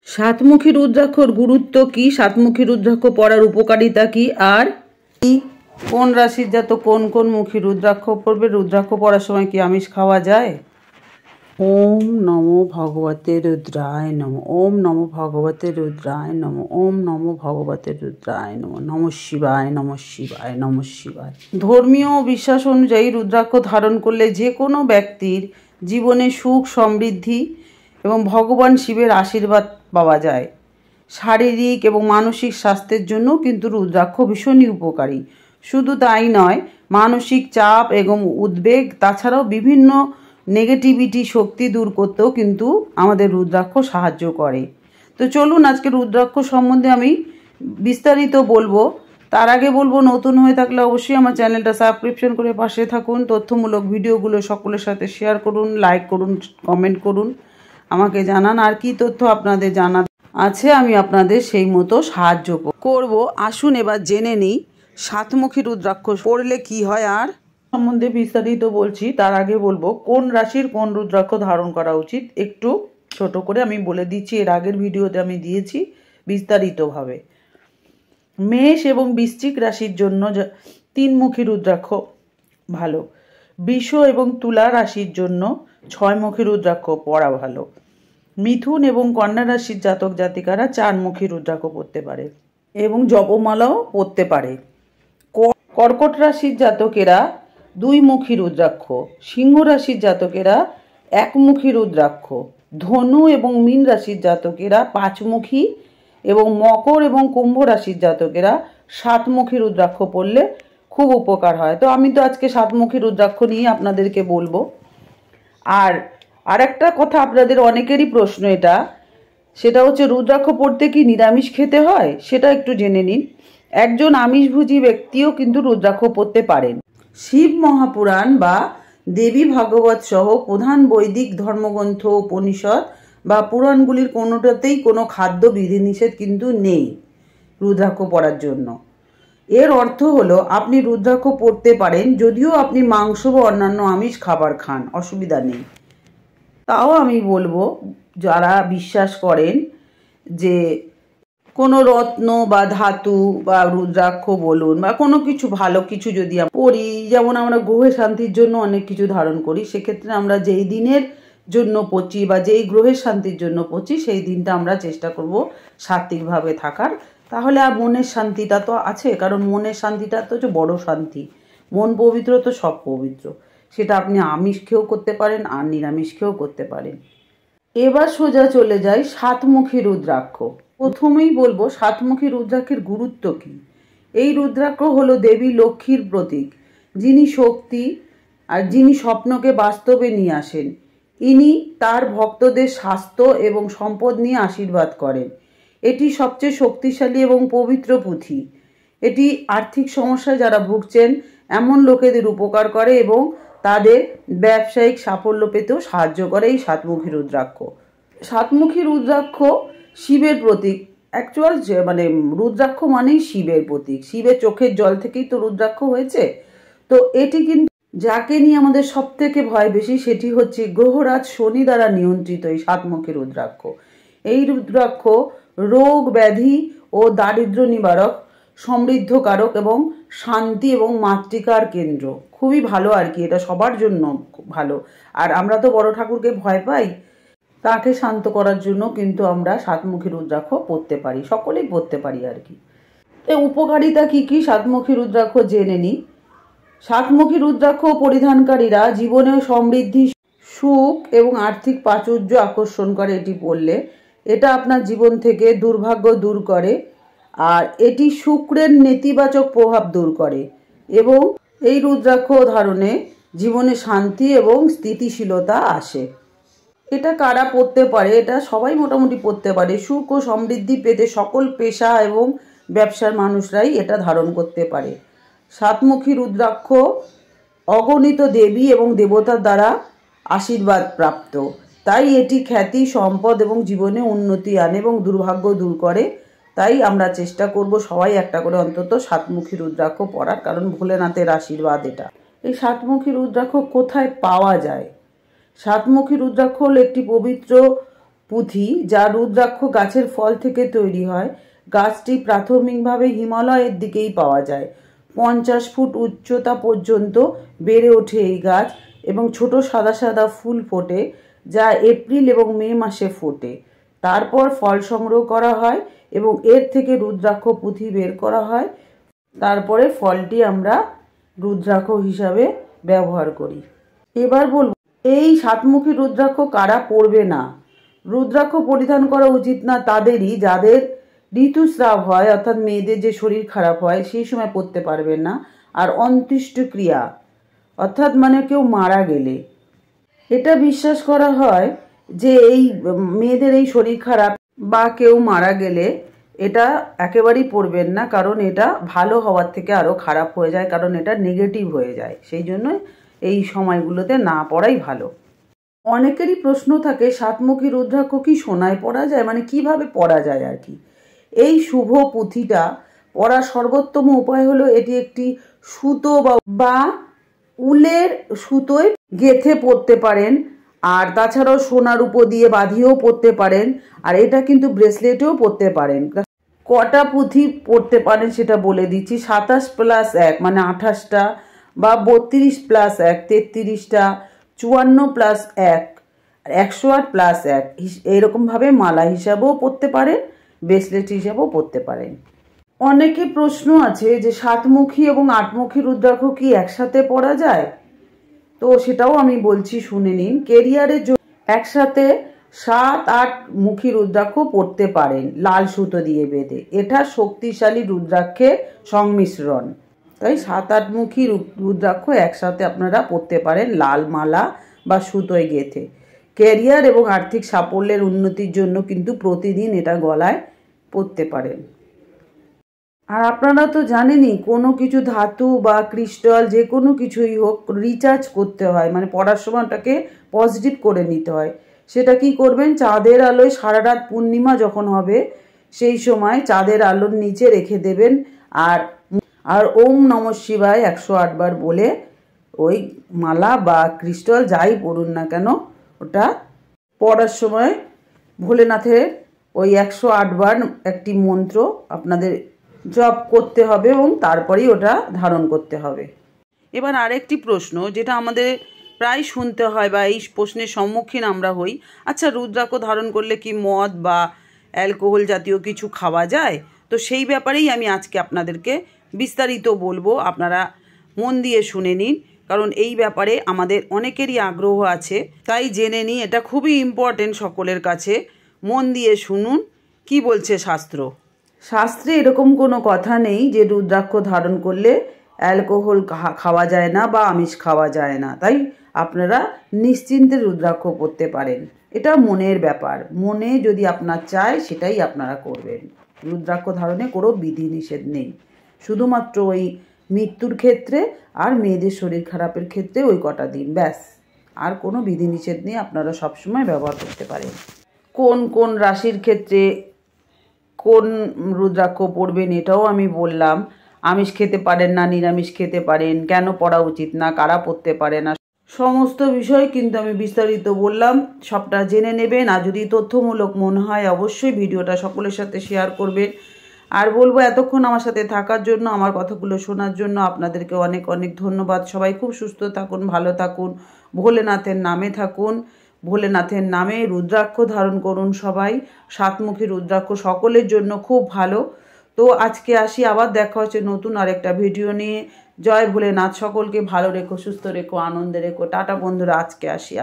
সাতমুখী রুদ্রাক্ষর গুরুত্ব কি, সাতমুখী রুদ্রাক্ষ পড়ার উপকারিতা কি, আর কি কোন রাশির জাতক কোন কোন মুখী রুদ্রাক্ষ পড়বে, রুদ্রাক্ষ পড়ার সময় কি আমিষ খাওয়া যায়? ওম নমো ভগবতে রুদ্রায় নম, ওম নমো ভগবতে রুদ্রায় নম, ওম নমো ভগবতে রুদ্রায় নম, নম শিবায়, নম শিবায়, নম শিবায়। ধর্মীয় বিশ্বাস অনুযায়ী রুদ্রাক্ষ ধারণ করলে যে কোনো ব্যক্তির জীবনে সুখ সমৃদ্ধি এবং ভগবান শিবের আশীর্বাদ পাওয়া যায়। শারীরিক এবং মানসিক স্বাস্থ্যের জন্য কিন্তু রুদ্রাক্ষ ভীষণই উপকারী। শুধু তাই নয়, মানসিক চাপ এবং উদ্বেগ, তাছাড়াও বিভিন্ন নেগেটিভিটি শক্তি দূর করতেও কিন্তু আমাদের রুদ্রাক্ষ সাহায্য করে। তো চলুন আজকে রুদ্রাক্ষ সম্বন্ধে আমি বিস্তারিত বলবো। তার আগে বলবো, নতুন হয়ে থাকলে অবশ্যই আমার চ্যানেলটা সাবস্ক্রিপশন করে পাশে থাকুন। তথ্যমূলক ভিডিওগুলো সকলের সাথে শেয়ার করুন, লাইক করুন, কমেন্ট করুন, আমাকে জানান আর কি তথ্য আপনাদের জানা আছে, আমি আপনাদের সেই মতো সাহায্য করব। আসুন এবার জেনে নিই সাতমুখী রুদ্রাক্ষ পড়লে কি হয় আর সম্বন্ধে বিস্তারিত বলছি। তার আগে বলবো কোন রাশির কোন রুদ্রাক্ষ ধারণ করা উচিত, একটু ছোট করে আমি বলে দিচ্ছি। এর আগের ভিডিওতে আমি দিয়েছি বিস্তারিতভাবে। মেষ এবং বৃশ্চিক রাশির জন্য তিনমুখী রুদ্রাক্ষ ভালো। বৃষ এবং তুলা রাশির জন্য ছয়মুখী রুদ্রাক্ষ পড়া ভালো। মিথুন এবং কন্যা রাশির জাতক জাতিকারা চারমুখী রুদ্রাক্ষ পড়তে পারে এবং জপমালাও পড়তে পারে। কর্কট রাশির জাতকেরা দুইমুখী রুদ্রাক্ষ, সিংহ রাশির জাতকেরা একমুখী রুদ্রাক্ষ, ধনু এবং মীন রাশির জাতকেরা পাঁচমুখী এবং মকর এবং কুম্ভ রাশির জাতকেরা সাতমুখী রুদ্রাক্ষ পড়লে খুব উপকার হয়। তো আমি তো আজকে সাতমুখী রুদ্রাক্ষ নিয়ে আপনাদেরকে বলবো। আর একটা কথা আপনাদের অনেকেরই প্রশ্ন এটা, সেটা হচ্ছে রুদ্রাক্ষ পড়তে কি নিরামিষ খেতে হয়, সেটা একটু জেনে নিন। একজন আমিষভোজী ব্যক্তিও কিন্তু রুদ্রাক্ষ পড়তে পারেন। শিব মহাপুরাণ বা দেবী ভাগবত সহ প্রধান বৈদিক ধর্মগ্রন্থ, উপনিষদ বা পুরাণগুলির কোনোটাতেই কোনো খাদ্য বিধিনিষেধ কিন্তু নেই রুদ্রাক্ষ পড়ার জন্য। এর অর্থ হলো আপনি রুদ্রাক্ষ পড়তে পারেন যদিও আপনি মাংস বা অন্যান্য আমিষ খাবার খান, অসুবিধা নেই। তাও আমি বলবো, যারা বিশ্বাস করেন যে কোনো রত্ন বা ধাতু বা রুদ্রাক্ষ বলুন বা কোনো কিছু ভালো কিছু যদি পড়ি, যেমন আমরা গ্রহের শান্তির জন্য অনেক কিছু ধারণ করি, সেক্ষেত্রে আমরা যেই দিনের জন্য পড়ছি বা যেই গ্রহের শান্তির জন্য পড়ছি সেই দিনটা আমরা চেষ্টা করব সাত্ত্বিকভাবে থাকার। তাহলে আর মনের শান্তিটা তো আছে, কারণ মনের শান্তিটা তো হচ্ছে বড় শান্তি। মন পবিত্র তো সব পবিত্র। সেটা আপনি আমিষ খেয়েও করতে পারেন আর নিরামিষ খেয়েও করতে পারেন। এবার সোজা চলে যাই সাতমুখী রুদ্রাক্ষ। প্রথমেই বলবো সাতমুখী রুদ্রাক্ষের গুরুত্ব কি। এই রুদ্রাক্ষ হলো দেবী লক্ষ্মীর প্রতীক, যিনি শক্তি আর যিনি স্বপ্নকে বাস্তবে নিয়ে আসেন। ইনি তার ভক্তদের স্বাস্থ্য এবং সম্পদ নিয়ে আশীর্বাদ করেন। এটি সবচেয়ে শক্তিশালী এবং পবিত্র পুঁথি। এটি আর্থিক সমস্যায় যারা ভুগছেন এমন লোকেদের উপকার করে এবং তাদের ব্যবসায়িক সাফল্য পেতেও সাহায্য করে এই সাতমুখী রুদ্রাক্ষ। সাতমুখী রুদ্রাক্ষ শিবের প্রতীক। অ্যাকচুয়াল মানে রুদ্রাক্ষ মানেই শিবের প্রতীক। শিবের চোখের জল থেকেই তো রুদ্রাক্ষ হয়েছে। তো এটি কিন্তু যাকে নিয়ে আমাদের সব থেকে ভয় বেশি, সেটি হচ্ছে গ্রহরাজ শনি দ্বারা নিয়ন্ত্রিত এই সাতমুখী রুদ্রাক্ষ। এই রুদ্রাক্ষ রোগ ব্যাধি ও দারিদ্র্য নিবারক, সমৃদ্ধকারক এবং শান্তি এবং মাতৃকার কেন্দ্র। খুবই ভালো আর কি, এটা সবার জন্য ভালো। আর আমরা তো বড় ঠাকুরকে ভয় পাই, তাকে শান্ত করার জন্য কিন্তু আমরা সাতমুখী রুদ্রাক্ষ পড়তে পারি, সকলেই পড়তে পারি আর কি। উপকারিতা কি কি সাতমুখী রুদ্রাক্ষ জেনে নিই। সাতমুখী রুদ্রাক্ষ পরিধানকারীরা জীবনে সমৃদ্ধি, সুখ এবং আর্থিক প্রাচুর্য আকর্ষণ করে এটি পড়লে। এটা আপনার জীবন থেকে দুর্ভাগ্য দূর করে আর এটি শুক্রের নেতিবাচক প্রভাব দূর করে এবং এই রুদ্রাক্ষ ধারণে জীবনে শান্তি এবং স্থিতিশীলতা আসে। এটা কারা পড়তে পারে? এটা সবাই মোটামুটি পড়তে পারে। সুখ ও সমৃদ্ধি পেতে সকল পেশা এবং ব্যবসার মানুষরাই এটা ধারণ করতে পারে। সাতমুখী রুদ্রাক্ষ অগণিত দেবী এবং দেবতার দ্বারা আশীর্বাদ প্রাপ্ত, তাই এটি খ্যাতি, সম্পদ এবং জীবনে উন্নতি আনে এবং দুর্ভাগ্য দূর করে। তাই আমরা চেষ্টা করব সবাই একটা করে অন্তত সাতমুখী রুদ্রাক্ষ পড়ার, কারণ ভোলেনাথের আশীর্বাদ এটা। এই সাতমুখী রুদ্রাক্ষ কোথায় পাওয়া যায়? সাতমুখী রুদ্রাক্ষ হল একটি পবিত্র পুঁথি যা রুদ্রাক্ষ গাছের ফল থেকে তৈরি হয়। গাছটি প্রাথমিকভাবে হিমালয়ের দিকেই পাওয়া যায়। 50 ফুট উচ্চতা পর্যন্ত বেড়ে ওঠে এই গাছ এবং ছোট সাদা সাদা ফুল ফোটে, যা এপ্রিল এবং মে মাসে ফোটে। তারপর ফল সংগ্রহ করা হয় এবং এর থেকে রুদ্রাক্ষ পুঁথি বের করা হয়। তারপরে ফলটি আমরা রুদ্রাক্ষ হিসাবে ব্যবহার করি। এবার বলবো, এই সাতমুখী রুদ্রাক্ষ কারা পরবে না। রুদ্রাক্ষ পরিধান করা উচিত না তাদেরই যাদের ঋতুস্রাব হয়, অর্থাৎ মেয়েদের যে শরীর খারাপ হয় সেই সময় পরতে পারবেন না। আর অন্ত্যেষ্টিক্রিয়া অর্থাৎ কেউ মারা গেলে, এটা বিশ্বাস করা হয় যে এই মেয়েদের এই শরীর খারাপ বা কেউ মারা গেলে এটা একেবারেই পরবেন না, কারণ এটা ভালো হওয়ার থেকে আরও খারাপ হয়ে যায়, কারণ এটা নেগেটিভ হয়ে যায়। সেই জন্য এই সময়গুলোতে না পরাই ভালো। অনেকেরই প্রশ্ন থাকে, সাতমুখী রুদ্রাক্ষ কি সোনায় পরা যায়, কিভাবে পরা যায় আর কি। এই শুভ পুঁথিটা পরার সর্বোত্তম উপায় হলো এটি একটি সুতো বা উলের সুতোয় গেঁথে পরতে পারেন, আর তাছাড়াও সোনার উপর দিয়ে বাঁধিয়েও পরতে পারেন, আর এটা কিন্তু ব্রেসলেটেও পরতে পারেন। কটা পুঁথি পরতে পারেন সেটা বলে দিচ্ছি। 27+1 28টা, বা 32+1 33টা, 54+1 108+1 এইরকমভাবে মালা হিসাবেও পরতে পারেন, ব্রেসলেট হিসাবেও পরতে পারেন। অনেকে প্রশ্ন আছে যে সাতমুখী এবং আটমুখী রুদ্রাক্ষ কি একসাথে পরা যায়, তো সেটাও আমি বলছি, শুনে নিন। কেরিয়ারের জন্য একসাথে 7-8 মুখী রুদ্রাক্ষ পরতে পারেন লাল সুতো দিয়ে বেঁধে। এটা শক্তিশালী রুদ্রাক্ষের সংমিশ্রণ, তাই 7-8 মুখী রুদ্রাক্ষ একসাথে আপনারা পরতে পারেন লাল মালা বা সুতোয় গেঁথে। ক্যারিয়ার এবং আর্থিক সাফল্যের উন্নতির জন্য কিন্তু প্রতিদিন এটা গলায় পরতে পারেন। আর আপনারা তো জানেনই, কোনো কিছু ধাতু বা ক্রিস্টাল যে কোনো কিছুই হোক রিচার্জ করতে হয়, পড়ার সময়টাকে পজিটিভ করে নিতে হয়। সেটা কি করবেন, চাঁদের আলোয় সারা রাত পূর্ণিমা যখন হবে সেই সময় চাঁদের আলোর নিচে রেখে দেবেন, আর ওম নমঃ শিবায় 108 বার বলে ওই মালা বা ক্রিস্টাল যাই পড়ুন না কেন, ওটা পড়ার সময় ভোলেনাথের ওই 108 বার একটি মন্ত্র আপনাদের জপ করতে হবে এবং তারপরেই ওটা ধারণ করতে হবে। এবার আরেকটি প্রশ্ন যেটা আমাদের প্রায় শুনতে হয় বা এই প্রশ্নের সম্মুখীন আমরা হই, আচ্ছা রুদ্রাক্ষ ধারণ করলে কি মদ বা অ্যালকোহল জাতীয় কিছু খাওয়া যায়? তো সেই ব্যাপারেই আমি আজকে আপনাদেরকে বিস্তারিত বলবো, আপনারা মন দিয়ে শুনে নিন, কারণ এই ব্যাপারে আমাদের অনেকেরই আগ্রহ আছে, তাই জেনে নিই। এটা খুবই ইম্পর্টেন্ট সকলের কাছে, মন দিয়ে শুনুন কি বলছে শাস্ত্র। শাস্ত্রে এরকম কোনো কথা নেই যে রুদ্রাক্ষ ধারণ করলে অ্যালকোহল খাওয়া যায় না বা আমিষ খাওয়া যায় না, তাই আপনারা নিশ্চিন্তে রুদ্রাক্ষ পরতে পারেন। এটা মনের ব্যাপার, মনে যদি আপনার চায় সেটাই আপনারা করবেন। রুদ্রাক্ষ ধারণে কোনো বিধিনিষেধ নেই, শুধুমাত্র ওই মৃত্যুর ক্ষেত্রে আর মেয়েদের শরীর খারাপের ক্ষেত্রে ওই কটা দিন, ব্যাস। আর কোনো বিধিনিষেধ নেই, আপনারা সবসময় ব্যবহার করতে পারেন। কোন কোন রাশির ক্ষেত্রে কোন রুদ্রাক্ষ পরবেন এটাও আমি বললাম। আমিষ খেতে পারেন না, নিরামিষ খেতে পারেন, কেন পরা উচিত না, কারা পরতে পারে না, সমস্ত বিষয় কিন্তু আমি বিস্তারিত বললাম, সবটা জেনে নেবেন। আর যদি তথ্যমূলক মনে হয় অবশ্যই ভিডিওটা সকলের সাথে শেয়ার করবেন। আর বলবো, এতক্ষণ আমার সাথে থাকার জন্য, আমার কথাগুলো শোনার জন্য আপনাদেরকে অনেক অনেক ধন্যবাদ। সবাই খুব সুস্থ থাকুন, ভালো থাকুন, ভোলেনাথের নামে থাকুন, ভোলেনাথের নামে রুদ্রাক্ষ ধারণ করুন সবাই। সাতমুখী রুদ্রাক্ষ সকলের জন্য খুব ভালো। তো আজকে আসি, আবার দেখা হচ্ছে নতুন আরেকটা ভিডিও নিয়ে। জয় ভোলেনাথ, সকলকে ভালো রেখো, সুস্থ রেখো, আনন্দে রেখো। টাটা বন্ধুরা, আজকে আসি।